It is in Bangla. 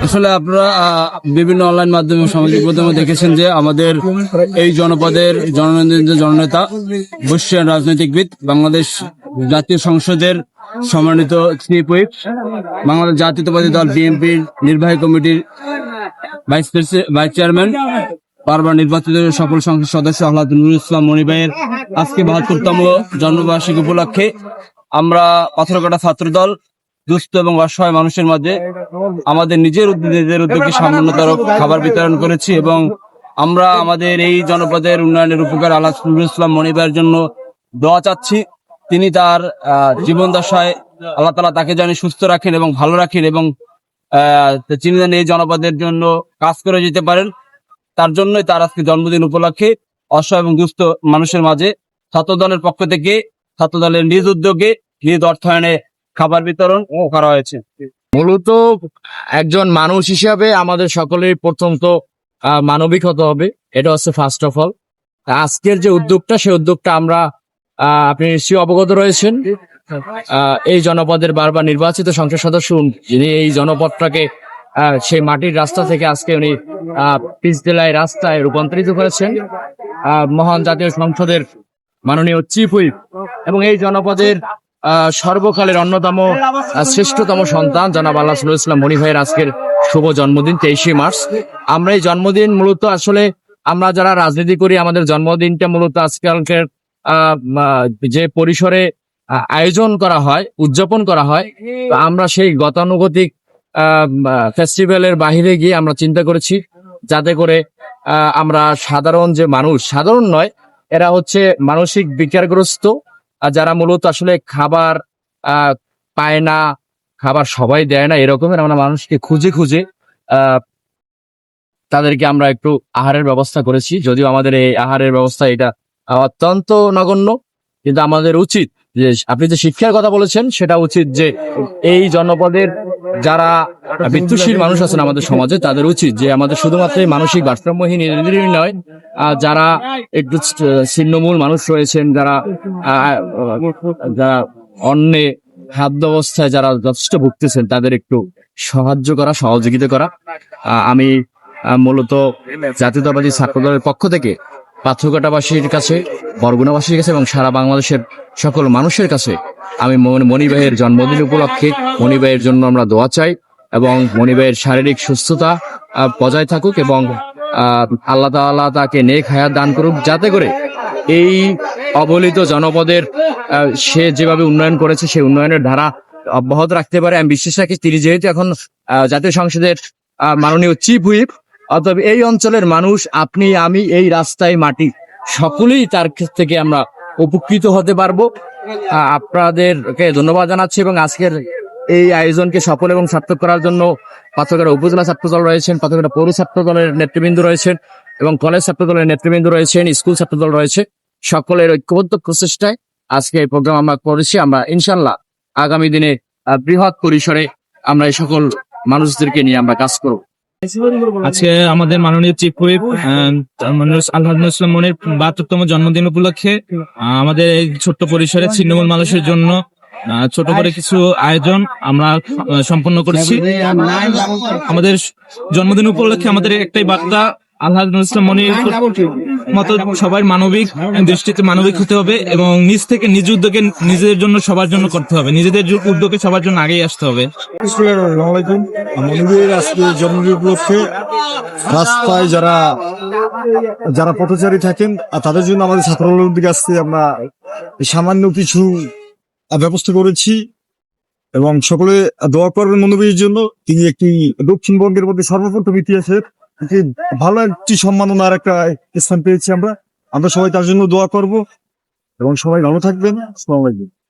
আসলে আপনারা বিভিন্ন অনলাইন মাধ্যমে সামাজিক মাধ্যমে দেখেছেন যে আমাদের এই জনপদের জননেতা বর্ষীয়ান রাজনৈতিকবিদ, বাংলাদেশ জাতীয় সংসদের সম্মানিত চিফ হুইপ, বাংলাদেশ জাতীয়তাবাদী দল বিএনপির নির্বাহী কমিটির ভাইস চেয়ারম্যান, বারবার নির্বাচিত সকল সংসদ সদস্য আহ্লাদ নুরুল ইসলাম মনি ভাইয়ের আজকে ৭২তম জন্মবার্ষিকী উপলক্ষে আমরা পাথরঘাটা ছাত্রদল দুস্থ এবং অসহায় মানুষের মাঝে আমাদের নিজের উদ্যোগে সামান্যতর খাবার বিতরণ করেছি এবং আমরা আমাদের এই জনপদের উন্নয়নের উপকার আহ্লাদ নুরুল ইসলাম মনি ভাইয়ের জন্য দোয়া চাচ্ছি। তিনি তার জীবন দশায় আল্লাহ তাআলা তাকে জানি সুস্থ রাখেন এবং ভালো রাখেন এবং তিনি যেন এই জনপদের জন্য কাজ করে যেতে পারেন। তার জন্যই তার আজকে জন্মদিন উপলক্ষে অসহায় এবং দুস্থ মানুষের মাঝে ছাত্রদলের পক্ষ থেকে ছাত্রদলের নিজ উদ্যোগে নিজ অর্থায়নে খাবার বিতরণ করা হয়েছে। মূলত একজন মানুষ হিসাবে আমাদের সকলের প্রথম তো মানবিক হতে হবে, এটা হচ্ছে ফার্স্ট অফ অল। আজকের যে উদ্যোগটা, সেই উদ্যোগটা আমরা আপনি নিশ্চয়ই অবগত রয়েছেন, এই জনপদের বারবার নির্বাচিত সংসদ সদস্য যিনি এই জনপদটাকে সেই মাটির রাস্তা থেকে আজকে উনি পিচঢালাই রাস্তায় রূপান্তরিত করেছেন, মহান জাতীয় সংসদের মাননীয় চিফ হুইপ এবং এই জনপদের সর্বকালের অন্যতম শ্রেষ্ঠতম সন্তান জনাব আহ্লাদ নুরুল ইসলাম মনি ভাইয়ের আজকের শুভ জন্মদিন 23শে মার্চ। আমরা এই জন্মদিন মূলত আসলে আমরা যারা রাজনীতি করি, আমাদের জন্মদিনটা মূলত আজকালকার যে পরিসরে আয়োজন করা হয়, উদযাপন করা হয়, আমরা সেই গতানুগতিক ফেস্টিভ্যালের বাহিরে গিয়ে আমরা চিন্তা করেছি যাতে করে আমরা সাধারণ যে মানুষ, সাধারণ নয়, এরা হচ্ছে মানসিক বিকারগ্রস্ত, যারা মূলত আসলে খাবার পায় না, খাবার সবাই দেয় না, এরকমের আমরা মানুষকে খুঁজে খুঁজে তাদেরকে আমরা একটু আহারের ব্যবস্থা করেছি। যদিও আমাদের এই আহারের ব্যবস্থা এটা অত্যন্ত নগণ্য, কিন্তু আমাদের উচিত যে আপনি যে শিক্ষার কথা বলেছেন সেটা উচিত যে এই জনপদের যারা বিত্তশীল মানুষ আছেন আমাদের সমাজে, তাদের উচিত যে আমাদের শুধুমাত্র মানসিক ভারসাম্যহীন নয়, যারা একটু ছিন্নমূল মানুষ রয়েছেন, যারা অন্যে খাদ্য অবস্থায় যারা যথেষ্ট ভুগতেছেন, তাদের একটু সাহায্য করা, সহযোগিতা করা। আমি মূলত জাতীয়তাবাদী ছাত্রদলের পক্ষ থেকে পাথরঘাটাবাসীর কাছে, বরগুনাবাসীর কাছে এবং সারা বাংলাদেশের সকল মানুষের কাছে আমি মনি ভাইয়ের জন্মদিন উপলক্ষে মনি ভাইয়ের জন্য আমরা দোয়া চাই এবং মনি ভাইয়ের শারীরিক সুস্থতা বজায় থাকুক এবং আল্লাহ তাআলা তাকে নেক হায়াত দান করুক, যাতে করে এই অবহেলিত জনপদের সে যেভাবে উন্নয়ন করেছে সেই উন্নয়নের ধারা অব্যাহত রাখতে পারে। আমি বিশ্বাস রাখি তিনি যেহেতু এখন জাতীয় সংসদের মাননীয় চিফ হুইপ, অতএব এই অঞ্চলের মানুষ, আপনি, আমি, এই রাস্তায় মাটি, সকলেই তার থেকে আমরা উপকৃত হতে পারবো। আপনাদেরকে ধন্যবাদ জানাচ্ছি এবং আজকের এই আয়োজনকে সফল এবং সার্থক করার জন্য পাথরঘাটা উপজেলা ছাত্রদল রয়েছেন, পাথরঘাটা পৌর ছাত্রদলের নেতৃবৃন্দ রয়েছেন এবং কলেজ ছাত্রদলের নেতৃবৃন্দ রয়েছেন, স্কুল ছাত্রদল রয়েছে, সকলের ঐক্যবদ্ধ প্রচেষ্টায় আজকে এই প্রোগ্রাম আমরা করেছি। আমরা ইনশাল্লাহ আগামী দিনে বৃহৎ পরিসরে আমরা এই সকল মানুষদেরকে নিয়ে আমরা কাজ করব। আজকে আমাদের মাননীয় চিফ হুইপ আহ্লাদ নুরুল ইসলাম মনির ৭২তম জন্মদিন উপলক্ষে আমাদের এই ছোট্ট পরিসরে ছিন্নমূল মানুষের জন্য ছোট করে কিছু আয়োজন আমরা সম্পন্ন করেছি। আমাদের জন্মদিন উপলক্ষে আমাদের একটাই বার্তা, আহ্লাদ নুরুল ইসলাম মনির মতো সবাই মানবিক দৃষ্টিতে মানবিক হতে হবে এবং নিজ থেকে নিজ উদ্যোগে নিজেদের জন্য সবার জন্য করতে হবে, নিজেদের উদ্যোগে সবার জন্য আগেই আসতে হবে। আজকে জন্মদিন উপলক্ষে রাস্তায় যারা পথচারী থাকেন তাদের জন্য আমাদের ছাত্রদলের দিকে আসতে আমরা সামান্য কিছু ব্যবস্থা করেছি এবং সকলে দোয়া করবেন মনোবীর জন্য। তিনি একটি দক্ষিণবঙ্গের মধ্যে সর্বপ্রথম ইতিহাসের ভালো একটি সম্মাননার একটা স্থান পেয়েছি আমরা সবাই তার জন্য দোয়া করব এবং সবাই ভালো থাকবেন। আসসালামু আলাইকুম।